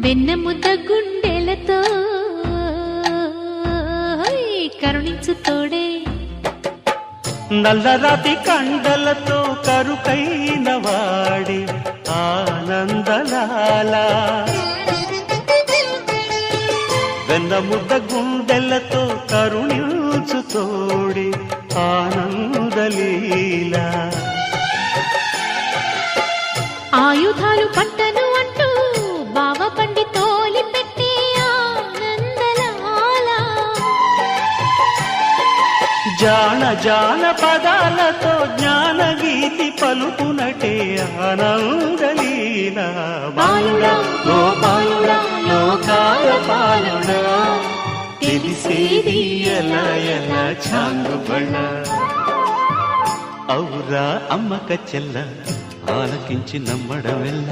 వెన్నెముద్ద గుండెలతో కరుణించు తోడే, నల్లరాతి కండలతో కరుకైన వాడి ఆనందలాల, వెన్నముద్ద గుండెలతో కరుణించు తోడి ఆనందలీల. ఆయుధాలు పట్టను అంటూ బావ పండి తోలి పెట్టే ఆనందలాల, జాన జాన పదాలతో జ్ఞానగీతి పలుకునటే ఆనందలీల. బాలుడా గోపాలుడా లోకాల పాలుడా, తెలిసేది ఎలా ఎలా చాంగుబళ్ళ. ఔరా అమ్మక చెల్ల ఆలకించి నమ్మడమెల్ల,